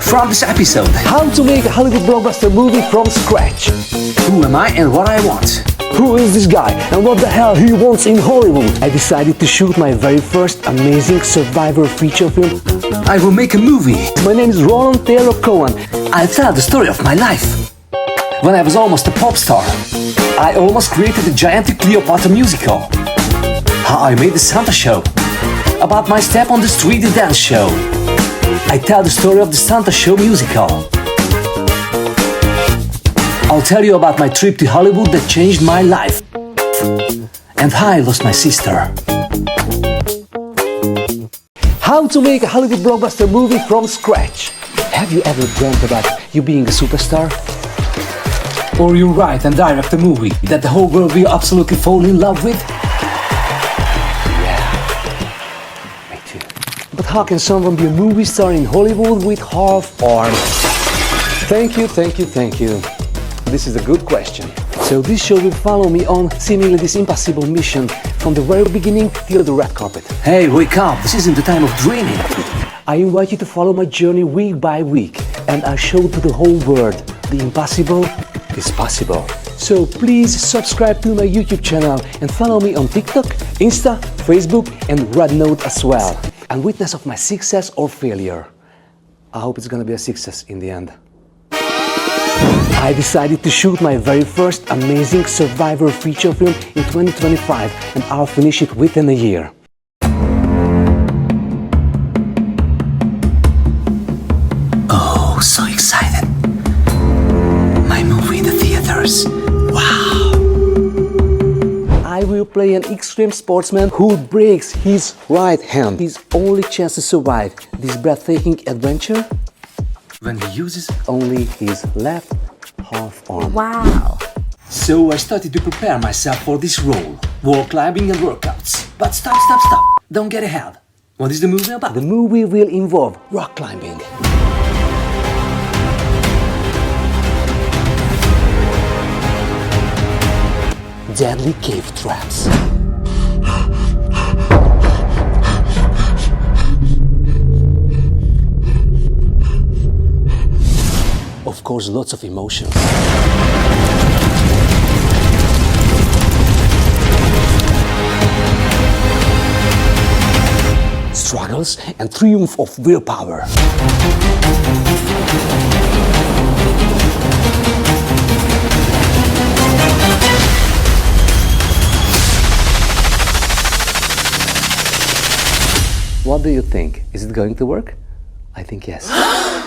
from this episode. How to make a Hollywood blockbuster movie from scratch. Who am I and what I want? Who is this guy and what the hell he wants in Hollywood? I decided to shoot my very first amazing survivor feature film. I will make a movie. My name is Roland Taylor Cohen. I'll tell the story of my life. When I was almost a pop star, I almost created a gigantic Cleopatra Musical. How I made the Santa show. About my step on the street dance show. I tell the story of the Santa show musical. I'll tell you about my trip to Hollywood that changed my life. And how I lost my sister. How to make a Hollywood blockbuster movie from scratch. Have you ever dreamt about you being a superstar? Or you write and direct a movie that the whole world will absolutely fall in love with? Yeah, me too. But how can someone be a movie star in Hollywood with half arms? Thank you. This is a good question. So this show will follow me on seemingly this impossible mission from the very beginning till the red carpet. Hey, wake up, this isn't the time of dreaming. I invite you to follow my journey week by week, and I show to the whole world the impossible is possible. So please subscribe to my YouTube channel and follow me on TikTok, Insta, Facebook and Rednote as well. And witness of my success or failure. I hope it's gonna be a success in the end. I decided to shoot my very first amazing survivor feature film in 2025 and I'll finish it within a year. Oh, so excited. My movie in the theaters. Wow. I will play an extreme sportsman who breaks his right hand. His only chance to survive this breathtaking adventure? When he uses only his left half arm. Wow. So I started to prepare myself for this role. Wall climbing and workouts. But stop. Don't get ahead. What is the movie about? The movie will involve rock climbing. Deadly cave traps. Of course, lots of emotions. Struggles and triumph of willpower. What do you think? Is it going to work? I think yes.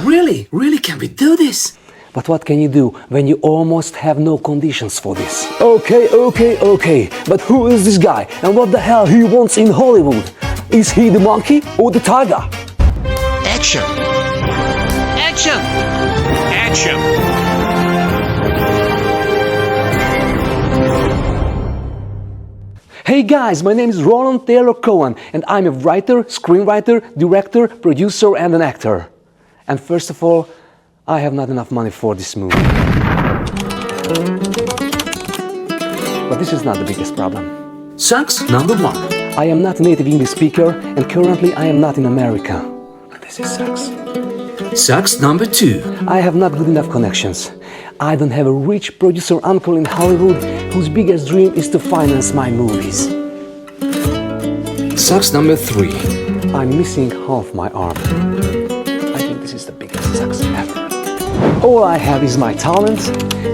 Really? Really, can we do this? But what can you do when you almost have no conditions for this? Okay. But who is this guy and what the hell he wants in Hollywood? Is he the monkey or the tiger? Action! Action! Action! Hey guys, my name is Roland Taylor Cohen and I'm a writer, screenwriter, director, producer and an actor. And first of all, I have not enough money for this movie. But this is not the biggest problem. Sucks number 1. I am not a native English speaker and currently I am not in America. This is sucks. Sucks number 2. I have not good enough connections. I don't have a rich producer uncle in Hollywood whose biggest dream is to finance my movies. Sucks number 3. I'm missing half my arm. I think this is the biggest sucks ever. All I have is my talent,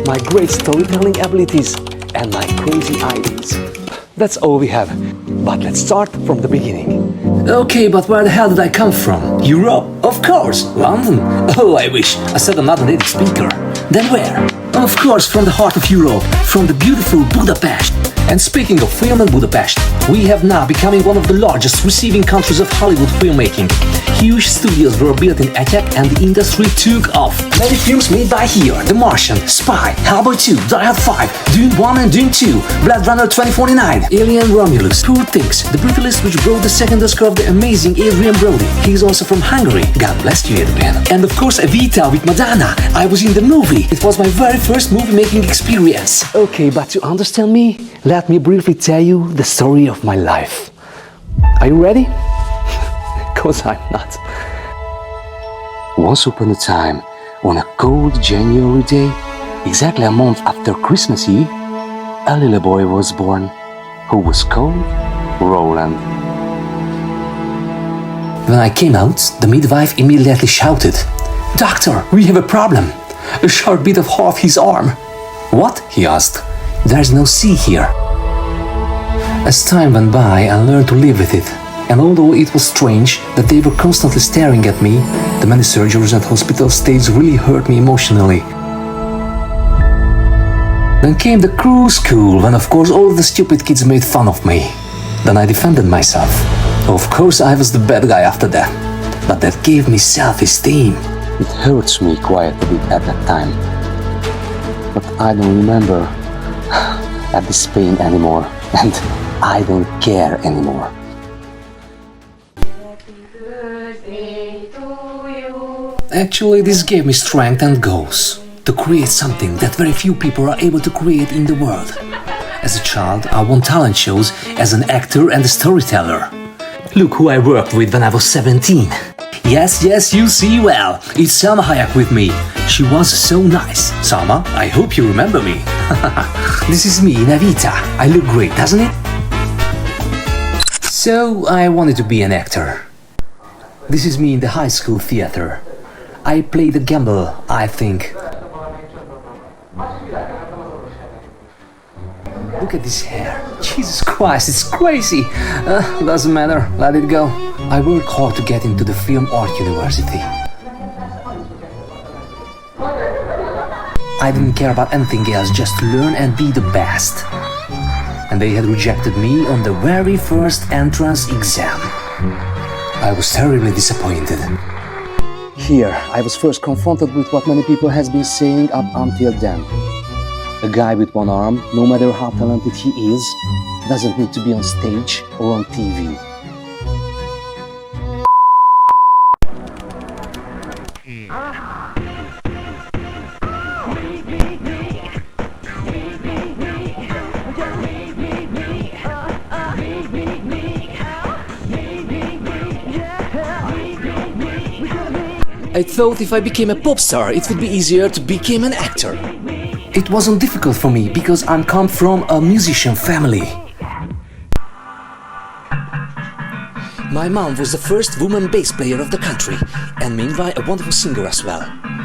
my great storytelling abilities, and my crazy ideas. That's all we have. But let's start from the beginning. Okay, but where the hell did I come from? Europe? Of course! London? Oh, I wish. I said I'm not a native speaker. Then where? Of course, from the heart of Europe, from the beautiful Budapest. And speaking of film and Budapest, we have now becoming one of the largest receiving countries of Hollywood filmmaking. Huge studios were built in Etyek and the industry took off. Many films made by here: The Martian, Spy, Hellboy 2, Die Hard 5, Dune 1 and Dune 2, Blade Runner 2049, Alien Romulus, Poor Things, The Brutalist, which brought the second Oscar of the amazing Adrian Brody. He is also from Hungary. God bless you, Adrian. And of course Evita with Madonna. I was in the movie. It was my very first movie-making experience. Okay, but to understand me, let me briefly tell you the story of my life. Are you ready? Because I'm not. Once upon a time, on a cold January day, exactly a month after Christmas Eve, a little boy was born, who was called Roland. When I came out, the midwife immediately shouted, "Doctor, we have a problem! A sharp bit of half his arm." "What?" he asked. "There's no C here." As time went by, I learned to live with it, and although it was strange that they were constantly staring at me, the many surgeries and hospital stays really hurt me emotionally. Then came the cruise school, when of course all the stupid kids made fun of me. Then I defended myself. Of course I was the bad guy after that, but that gave me self-esteem. It hurts me quite a bit at that time, but I don't remember at this pain anymore, and I don't care anymore. Actually, this gave me strength and goals to create something that very few people are able to create in the world. As a child, I won talent shows as an actor and a storyteller. Look who I worked with when I was 17. Yes, you see well. It's Selma Hayek with me. She was so nice. Selma, I hope you remember me. This is me in Evita. I look great, doesn't it? So, I wanted to be an actor. This is me in the high school theater. I played a gamble, I think. Look at this hair. Jesus Christ, it's crazy. Doesn't matter, let it go. I worked hard to get into the Film Art University. I didn't care about anything else, just to learn and be the best. And they had rejected me on the very first entrance exam. I was terribly disappointed. Here, I was first confronted with what many people has been saying up until then. A guy with one arm, no matter how talented he is, doesn't need to be on stage or on TV. I thought if I became a pop star, it would be easier to become an actor. It wasn't difficult for me because I come from a musician family. My mom was the first woman bass player of the country, and meanwhile a wonderful singer as well.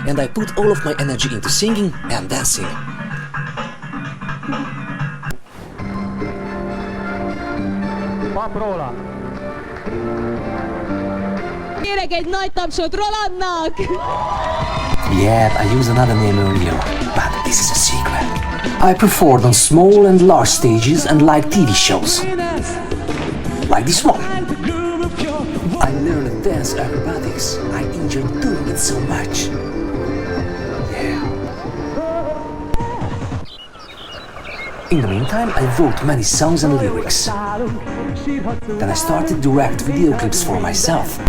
And I put all of my energy into singing and dancing. Kérek egy nagy tapsot Rolandnak! Yeah, I used another name earlier, but this is a secret. I performed on small and large stages and like TV shows. Like this one. I learned dance acrobatics. I enjoyed doing it so much. Yeah. In the meantime, I wrote many songs and lyrics. Then I started to direct video clips for myself.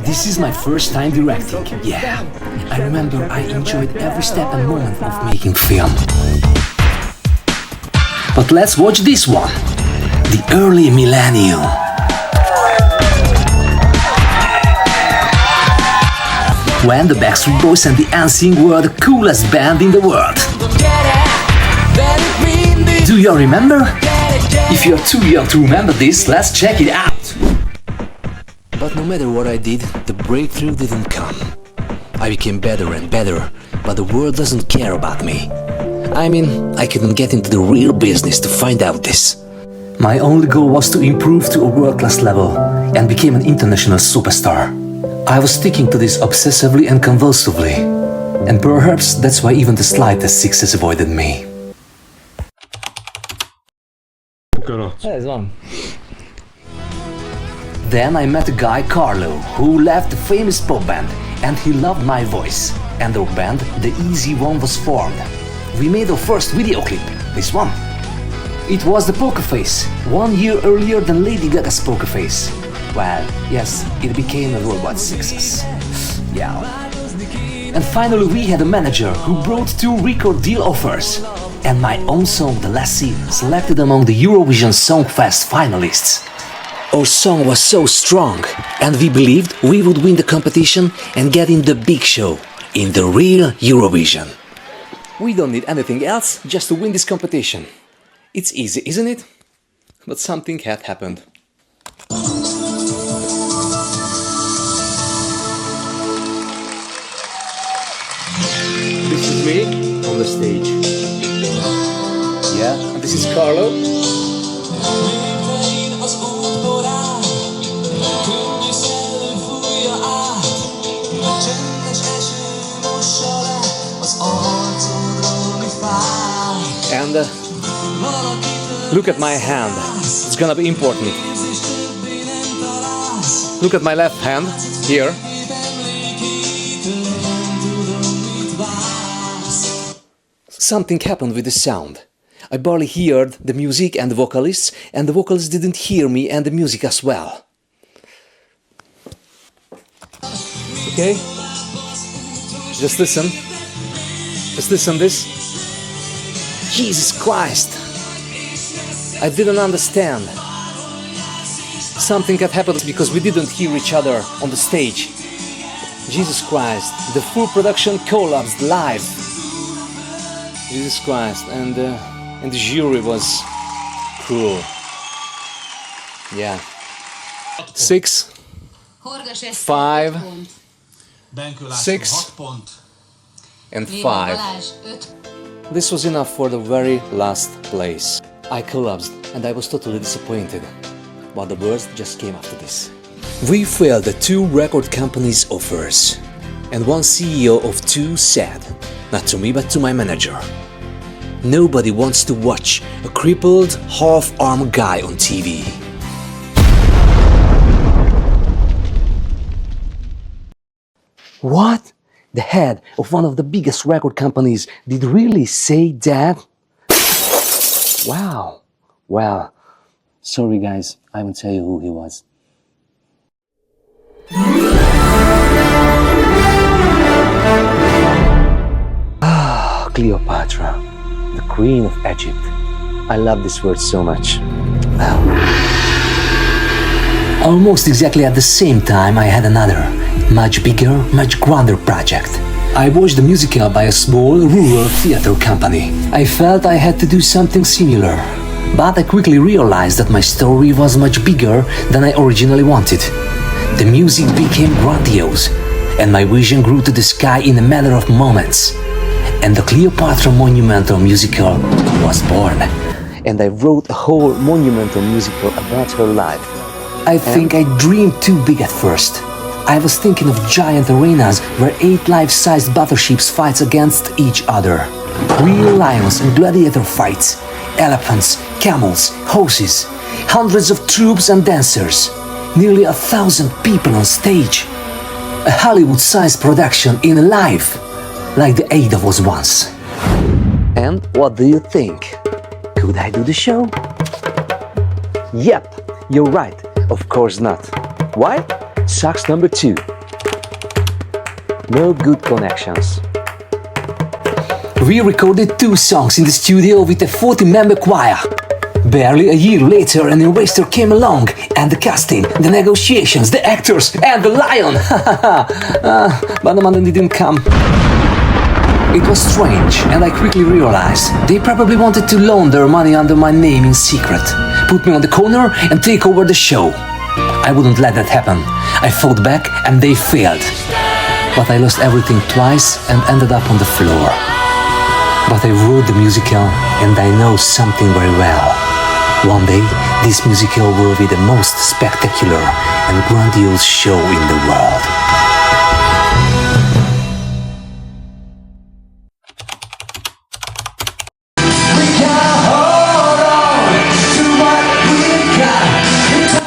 This is my first time directing, yeah. I remember I enjoyed every step and moment of making film. But let's watch this one. The early millennium. When the Backstreet Boys and the NSYNC were the coolest band in the world. Do you remember? If you're too young to remember this, let's check it out. But no matter what I did, the breakthrough didn't come. I became better and better, but the world doesn't care about me. I mean, I couldn't get into the real business to find out this. My only goal was to improve to a world-class level and become an international superstar. I was sticking to this obsessively and convulsively, and perhaps that's why even the slightest success avoided me. Ez van. Then I met a guy, Carlo, who left the famous pop band, and he loved my voice. And our band, The Easy One, was formed. We made our first video clip, this one. It was the Poker Face, 1 year earlier than Lady Gaga's Poker Face. Well, yes, it became a worldwide success. Yeah. And finally we had a manager who brought 2 record deal offers. And my own song, The Lassie, selected among the Eurovision Song Fest finalists. Our song was so strong, and we believed we would win the competition and get in the big show, in the real Eurovision. We don't need anything else just to win this competition. It's easy, isn't it? But something had happened. This is me on the stage. Yeah, and this is Carlo. And look at my hand. It's gonna be important. Look at my left hand here. Something happened with the sound. I barely heard the music and the vocalists didn't hear me and the music as well. Okay? Just listen. Just listen this. Jesus Christ! I didn't understand. Something had happened because we didn't hear each other on the stage. Jesus Christ, the full production collapsed live. Jesus Christ, and the jury was cruel. Yeah. 6, 5, 6, and 5. This was enough for the very last place. I collapsed and I was totally disappointed. But the worst just came after this. We failed the 2 record companies' offers. And one CEO of 2 said, not to me but to my manager, nobody wants to watch a crippled, half-armed guy on TV. What? The head of one of the biggest record companies did really say that? Wow. Well, sorry guys, I won't tell you who he was. Cleopatra, the Queen of Egypt. I love this word so much. Wow. Almost exactly at the same time I had another, much bigger, much grander project. I watched the musical by a small rural theater company. I felt I had to do something similar. But I quickly realized that my story was much bigger than I originally wanted. The music became grandiose, and my vision grew to the sky in a matter of moments. And the Cleopatra Monumental Musical was born. And I wrote a whole monumental musical about her life. I think I dreamed too big at first. I was thinking of giant arenas where 8 life-sized battleships fight against each other. Real lions and gladiator fights, elephants, camels, horses, hundreds of troops and dancers, nearly 1,000 people on stage. A Hollywood-sized production in life, like the Ada was once. And what do you think? Could I do the show? Yep, you're right. Of course not. Why? Sucks number 2. No good connections. We recorded 2 songs in the studio with a 40-member choir. Barely a year later, an investor came along, and the casting, the negotiations, the actors, and the lion. But the money didn't come. It was strange, and I quickly realized they probably wanted to launder money under my name in secret, put me on the corner and take over the show. I wouldn't let that happen. I fought back and they failed. But I lost everything twice and ended up on the floor. But I wrote the musical and I know something very well. One day, this musical will be the most spectacular and grandiose show in the world.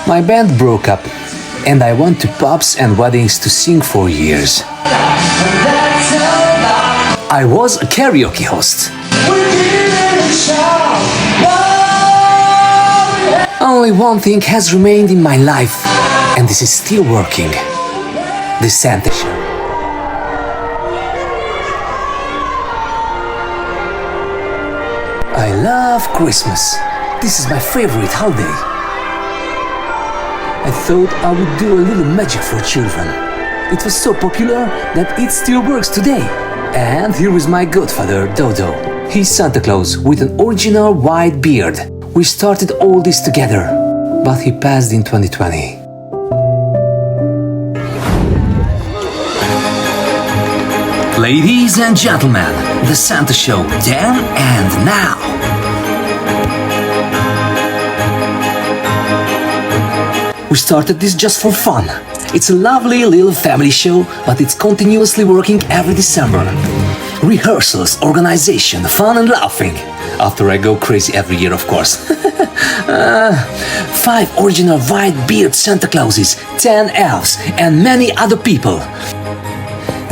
My band broke up, and I went to pubs and weddings to sing for years. I was a karaoke host. Only one thing has remained in my life, and this is still working. The Santa Show. I love Christmas. This is my favorite holiday. thought I would do a little magic for children. It was so popular that it still works today. And here is my godfather, Dodo. He's Santa Claus with an original white beard. We started all this together, but he passed in 2020. Ladies and gentlemen, the Santa Show then and now. We started this just for fun. It's a lovely little family show, but it's continuously working every December. Rehearsals, organization, fun and laughing. After I go crazy every year, of course. 5 original white beard Santa Clauses, 10 elves, and many other people.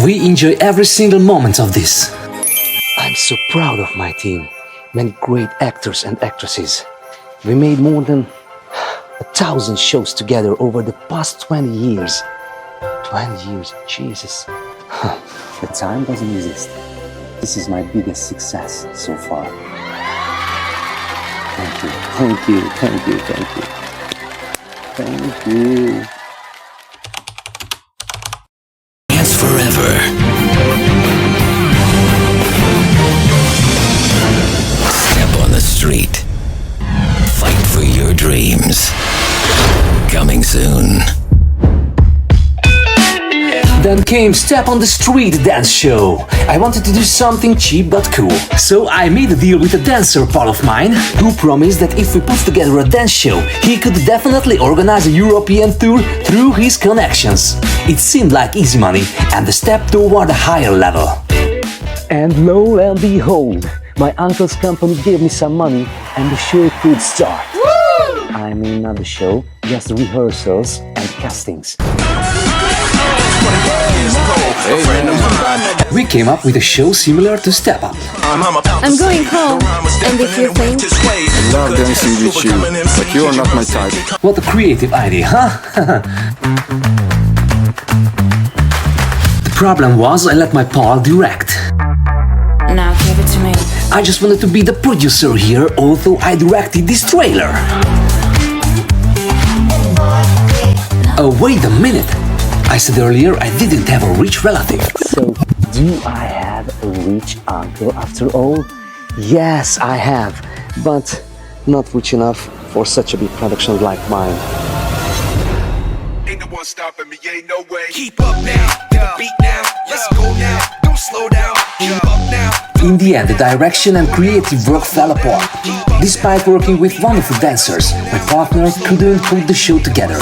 We enjoy every single moment of this. I'm so proud of my team. Many great actors and actresses. We made more than 1,000 shows together over the past 20 years. 20 years, Jesus. The time doesn't exist. This is my biggest success so far. Thank you, thank you, thank you, thank you. Thank you. Dance forever. Step on the street. Fight for your dreams. Coming soon. Then came Step on the Street dance show. I wanted to do something cheap but cool. So I made a deal with a dancer pal of mine who promised that if we put together a dance show, he could definitely organize a European tour through his connections. It seemed like easy money and a step toward a higher level. And lo and behold, my uncle's company gave me some money and the show could start. Woo! I mean, not the show, just rehearsals and castings. We came up with a show similar to Step Up. I'm going home, and if you think... I love dancing with you, but you are not my type. What a creative idea, huh? The problem was I let my pal direct. Now give it to me. I just wanted to be the producer here, although I directed this trailer. Oh, wait a minute! I said earlier I didn't have a rich relative. So, do I have a rich uncle after all? Yes, I have, but not rich enough for such a big production like mine. Ain't no one stopping me, ain't no way. Keep up now, the beat now, let's go now, don't slow down, keep up now. In the end, the direction and creative work fell apart. Despite working with wonderful dancers, my partner couldn't put the show together.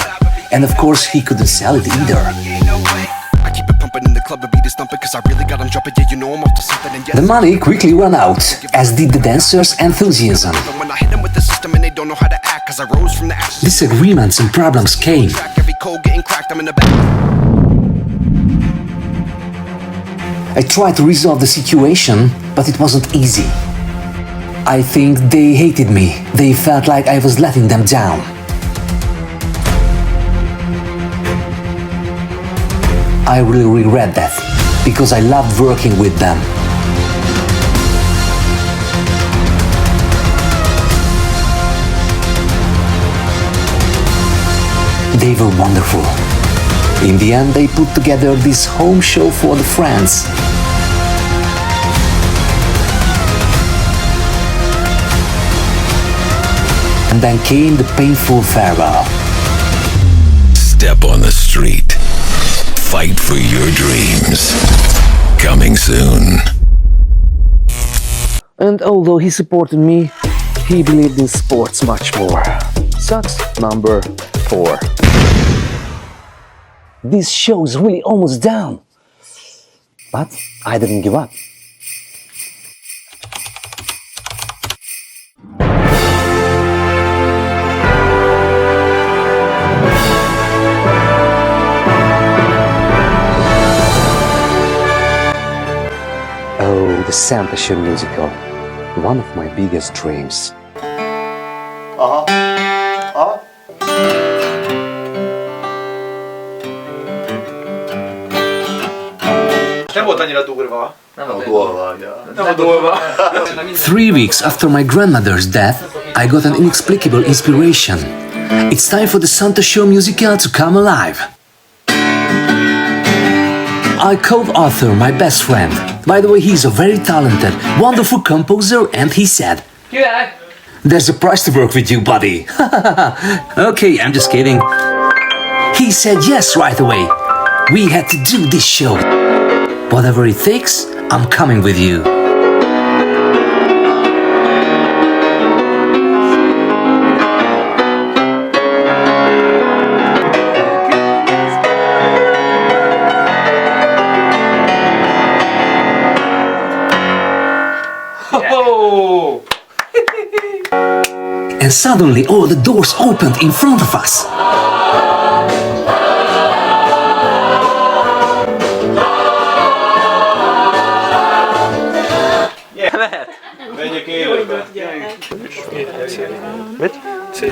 And of course, he couldn't sell it either. I keep it pumping in the club, the beat is thumping, cause I really got 'em jumping, yeah, you know I'm off to something. And The money quickly ran out, as did the dancers' enthusiasm. when I hit them with the system and they don't know how to act, cause I rose from the ashes. Disagreements and problems came. Every code getting cracked, I'm in the back. I tried to resolve the situation, but it wasn't easy. I think they hated me. They felt like I was letting them down. I really regret that, because I loved working with them. They were wonderful. In the end, they put together this home show for the friends. And then came the painful farewell. Step on the street. Fight for your dreams. Coming soon. And although he supported me, he believed in sports much more. Sucks number 4. This show is really almost down. But I didn't give up. Oh, the Santa Show musical. One of my biggest dreams. Nem volt annyira durva. Nem durva. 3 weeks after my grandmother's death, I got an inexplicable inspiration. It's time for the Santa Show Musical to come alive. I called Arthur, my best friend. By the way, he's a very talented, wonderful composer, and he said, Yeah. "There's a price to work with you, buddy." Okay, I'm just kidding. He said yes right away. We had to do this show. Whatever it takes, I'm coming with you. Oh. And suddenly all the doors opened in front of us.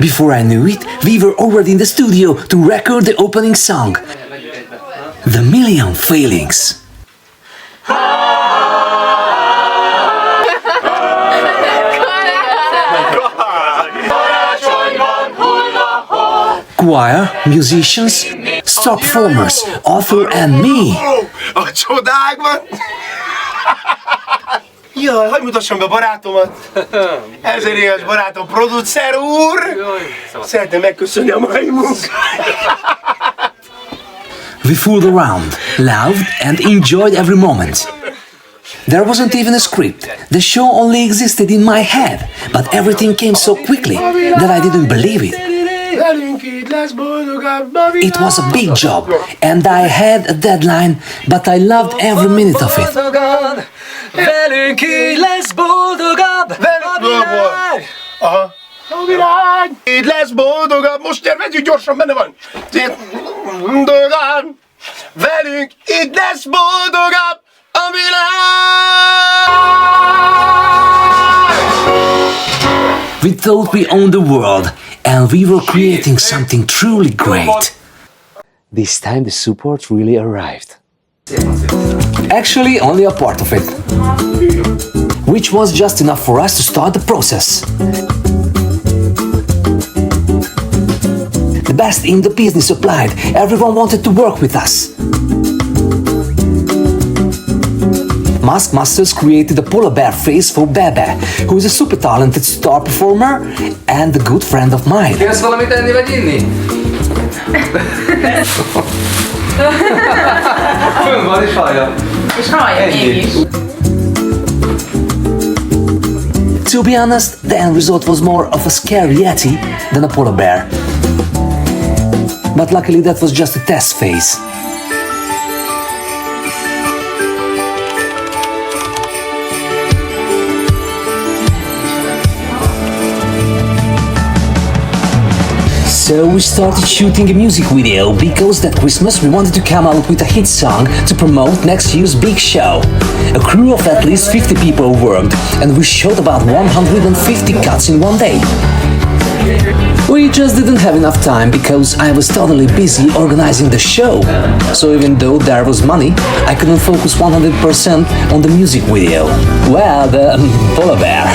Before I knew it, we were already in the studio to record the opening song, The Million Failings. Choir, musicians, star performers, Arthur and me. A csodákban! Jaj, hagyj mutassam be barátomat! 1000 éves barátom, producer úr! Szeretném megköszönni a mai munkát! We fooled around, laughed and enjoyed every moment. There wasn't even a script. The show only existed in my head, but everything came so quickly that I didn't believe it. It was a big job, and I had a deadline, but I loved every minute of it. Velünk így lesz boldogabb a világ! Aha. A világ! Így lesz boldogabb! Most gyere, vegyük gyorsan, benne van! Boldogabb! Velünk így lesz boldogabb a világ! We thought we owned the world, and we were creating something truly great. This time the support really arrived. Actually, only a part of it, which was just enough for us to start the process. The best in the business applied. Everyone wanted to work with us. Mask Masters created a polar bear face for Bebe, who is a super talented star performer and a good friend of mine. Kérsz valamit enni vagy inni? Fönn van és hallja. És hallja én is. To be honest, the end result was more of a scary yeti than a polar bear. But luckily that was just a test phase. So we started shooting a music video because that Christmas we wanted to come out with a hit song to promote next year's big show. A crew of at least 50 people worked and we shot about 150 cuts in one day. We just didn't have enough time because I was totally busy organizing the show. So even though there was money, I couldn't focus 100% on the music video. Well, the polar bear.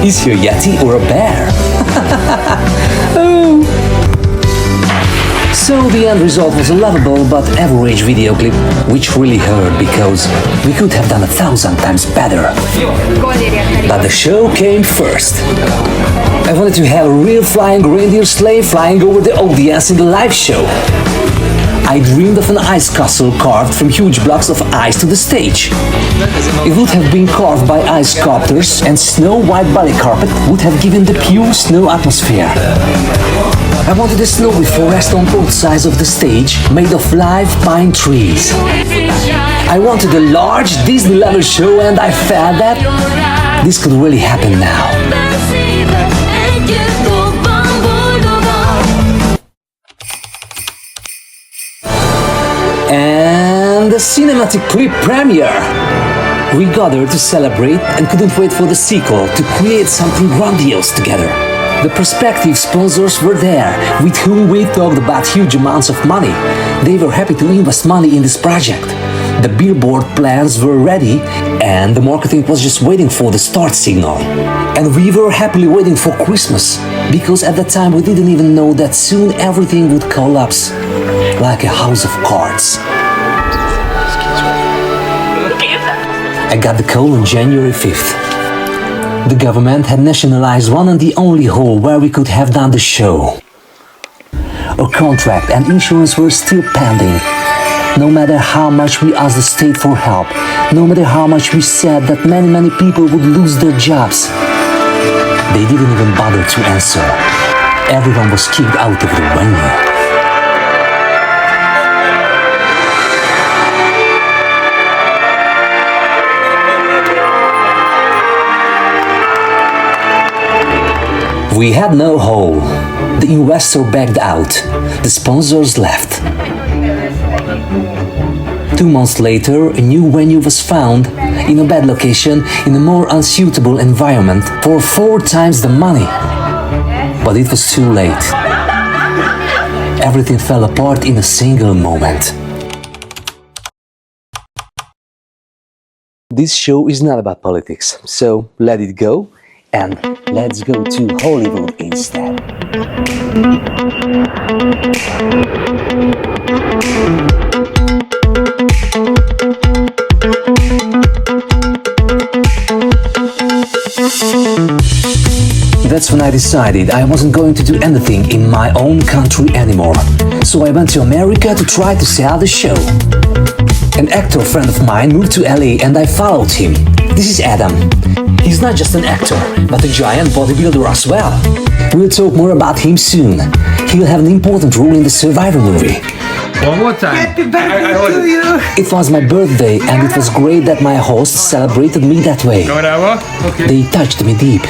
Is he a yeti or a bear? Oh. So the end result was a lovable but average video clip, which really hurt because we could have done 1,000 times better. But the show came first. I wanted to have a real flying reindeer sleigh flying over the audience in the live show. I dreamed of an ice castle carved from huge blocks of ice to the stage. It would have been carved by ice sculptors, and snow-white body carpet would have given the pure snow atmosphere. I wanted a snowy forest on both sides of the stage, made of live pine trees. I wanted a large Disney-level show, and I felt that this could really happen now. And the cinematic clip premiere! We gathered to celebrate and couldn't wait for the sequel to create something grandiose together. The prospective sponsors were there, with whom we talked about huge amounts of money. They were happy to invest money in this project. The billboard plans were ready and the marketing was just waiting for the start signal. And we were happily waiting for Christmas, because at that time we didn't even know that soon everything would collapse like a house of cards. I got the call on January 5th. The government had nationalized one and the only hall where we could have done the show. Our contract and insurance were still pending. No matter how much we asked the state for help, no matter how much we said that many people would lose their jobs, they didn't even bother to answer. Everyone was kicked out of the venue. We had no hole. The investor backed out. The sponsors left. 2 months later, a new venue was found in a bad location in a more unsuitable environment for 4 times the money. But it was too late. Everything fell apart in a single moment. This show is not about politics, so let it go and let's go to Hollywood instead. That's when I decided I wasn't going to do anything in my own country anymore. So I went to America to try to sell the show. An actor friend of mine moved to LA and I followed him. This is Adam. He's not just an actor, but a giant bodybuilder as well. We'll talk more about him soon. He'll have an important role in the Survivor movie. One more time. Happy birthday to you. It was my birthday and it was great that my hosts celebrated me that way. Okay. They touched me deep.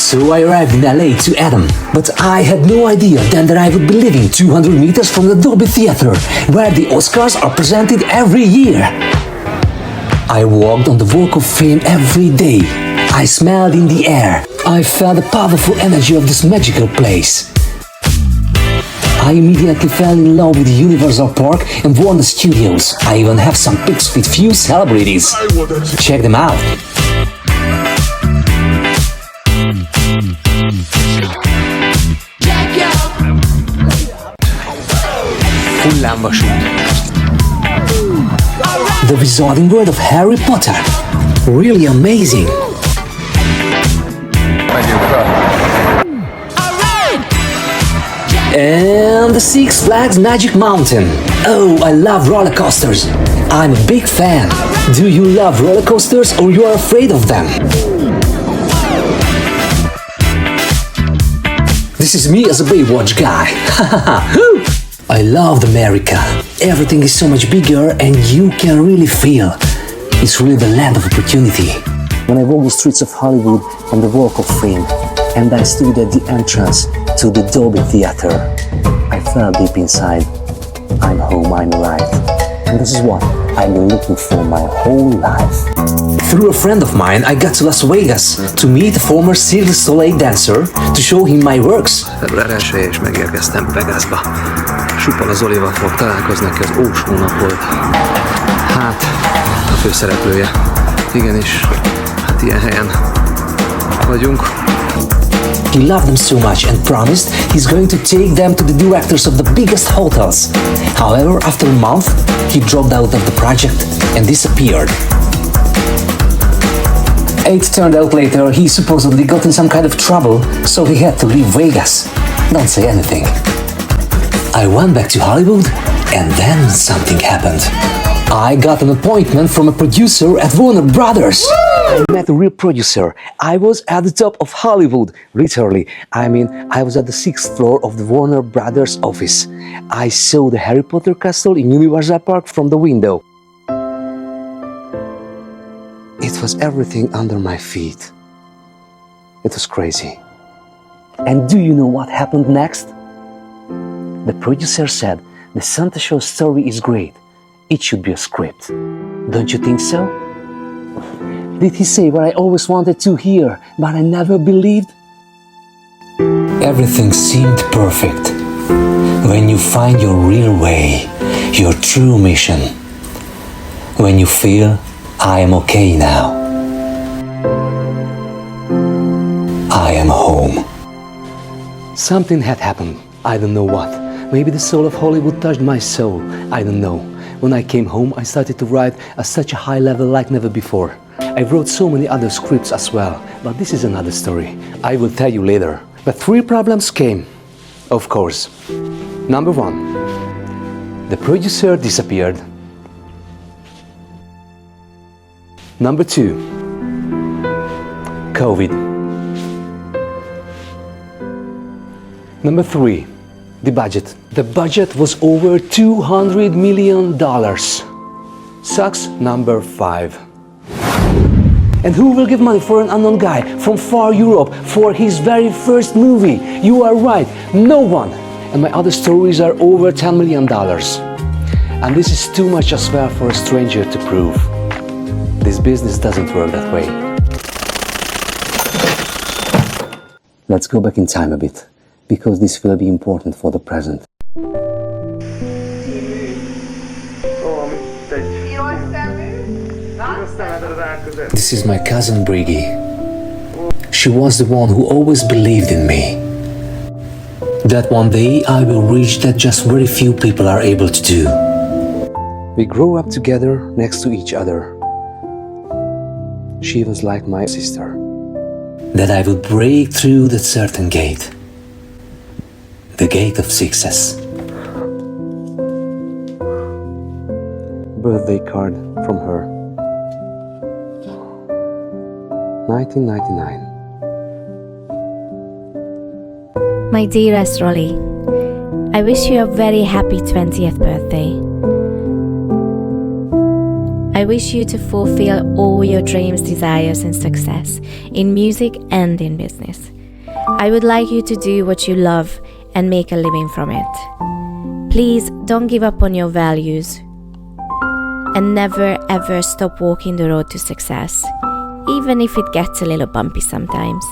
So I arrived in LA to Adam, but I had no idea then that I would be living 200 meters from the Dolby Theater, where the Oscars are presented every year. I walked on the Walk of Fame every day. I smelled in the air. I felt the powerful energy of this magical place. I immediately fell in love with the Universal Park and Warner Studios. I even have some pics with few celebrities. Check them out. The Wizarding World of Harry Potter. Really amazing. And the Six Flags Magic Mountain. Oh, I love roller coasters. I'm a big fan. Do you love roller coasters or you are afraid of them? This is me as a Baywatch guy. I loved America. Everything is so much bigger and you can really feel. It's really the land of opportunity. When I walked the streets of Hollywood on the Walk of Fame and I stood at the entrance to the Dolby Theater, I felt deep inside, I'm home, I'm alive. And this is what I've been looking for my whole life. Through a friend of mine, I got to Las Vegas to meet a former Cirque du Soleil dancer to show him my works. Február 1-je és megérkeztem Vegasba. Suppan az Olival fog találkozni, aki az Ósónak volt. Hát, a főszereplője. Igenis, hát ilyen helyen vagyunk. He loved them so much and promised he's going to take them to the directors of the biggest hotels. However, after a month, he dropped out of the project and disappeared. It turned out later he supposedly got in some kind of trouble, so he had to leave Vegas. Don't say anything. I went back to Hollywood and then something happened. I got an appointment from a producer at Warner Brothers. I met a real producer. I was at the top of Hollywood, literally. I mean, I was at the 6th floor of the Warner Brothers office. I saw the Harry Potter castle in Universal Park from the window. It was everything under my feet. It was crazy. And do you know what happened next? The producer said, the Santa Show story is great. It should be a script. Don't you think so? Did he say what I always wanted to hear, but I never believed? Everything seemed perfect. When you find your real way, your true mission. When you feel, I am okay now. I am home. Something had happened, I don't know what. Maybe the soul of Hollywood touched my soul, I don't know. When I came home, I started to write at such a high level like never before. I wrote so many other scripts as well, but this is another story. I will tell you later. But 3 problems came, of course. Number 1, the producer disappeared. Number 2, COVID. Number 3, the budget. The budget was over $200 million. Sucks number 5. And who will give money for an unknown guy from far Europe for his very first movie? You are right, no one. And my other stories are over $10 million. And this is too much as well for a stranger to prove. This business doesn't work that way. Let's go back in time a bit, because this will be important for the present. This is my cousin Briggy. She was the one who always believed in me. That one day I will reach that just very few people are able to do. We grew up together next to each other. She was like my sister. That I will break through that certain gate. The gate of success. Birthday card from her. 1999. My dearest Rolly, I wish you a very happy 20th birthday. I wish you to fulfill all your dreams, desires and success in music and in business. I would like you to do what you love and make a living from it. Please don't give up on your values and never ever stop walking the road to success, even if it gets a little bumpy sometimes.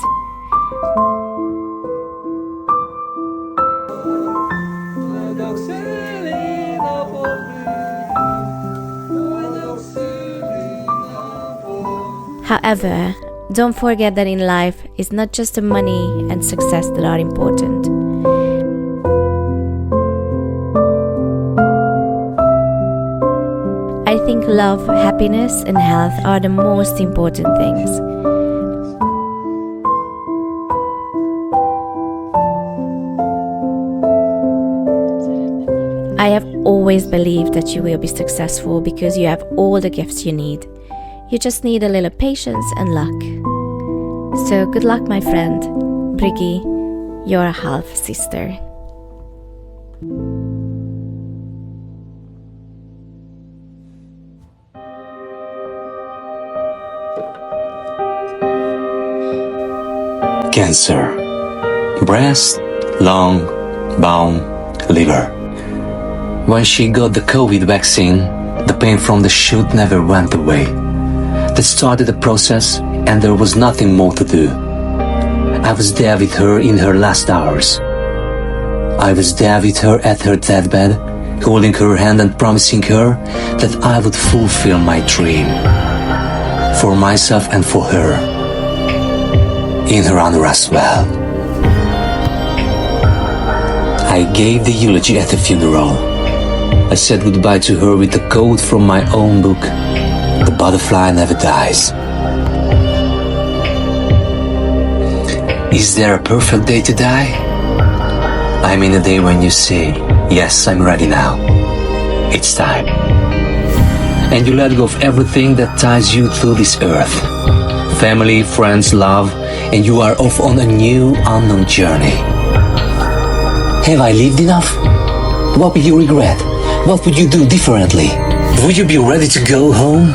However, don't forget that in life, it's not just the money and success that are important. I think love, happiness and health are the most important things. I have always believed that you will be successful because you have all the gifts you need. You just need a little patience and luck. So good luck, my friend. Briggy, your half-sister. Cancer. Breast, lung, bone, liver. When she got the COVID vaccine, the pain from the shoot never went away. That started the process and there was nothing more to do. I was there with her in her last hours. I was there with her at her deathbed, holding her hand and promising her that I would fulfill my dream. For myself and for her. In her honor as well. I gave the eulogy at the funeral. I said goodbye to her with a quote from my own book. The butterfly never dies. Is there a perfect day to die? I mean a day when you say, yes, I'm ready now. It's time. And you let go of everything that ties you to this earth. Family, friends, love, and you are off on a new, unknown journey. Have I lived enough? What will you regret? What would you do differently? Would you be ready to go home?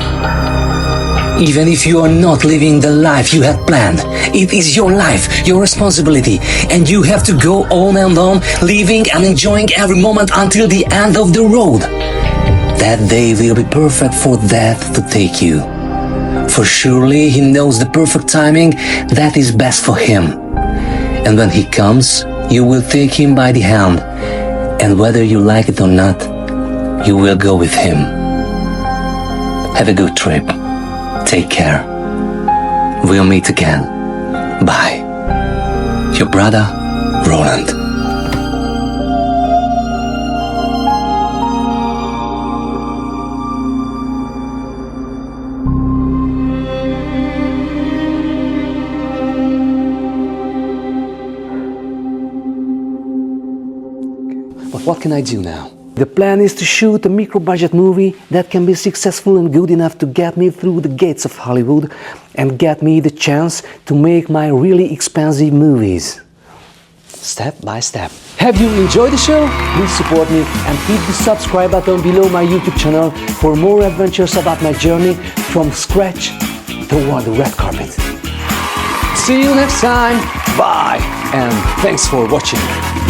Even if you are not living the life you had planned, it is your life, your responsibility, and you have to go on and on, living and enjoying every moment until the end of the road. That day will be perfect for death to take you. For surely he knows the perfect timing that is best for him. And when he comes, you will take him by the hand And whether you like it or not, you will go with him. Have a good trip. Take care. We'll meet again. Bye. Your brother, Roland. But what can I do now? The plan is to shoot a micro-budget movie that can be successful and good enough to get me through the gates of Hollywood and get me the chance to make my really expensive movies. Step by step. Have you enjoyed the show? Please support me and hit the subscribe button below my YouTube channel for more adventures about my journey from scratch toward the red carpet. See you next time. Bye and thanks for watching.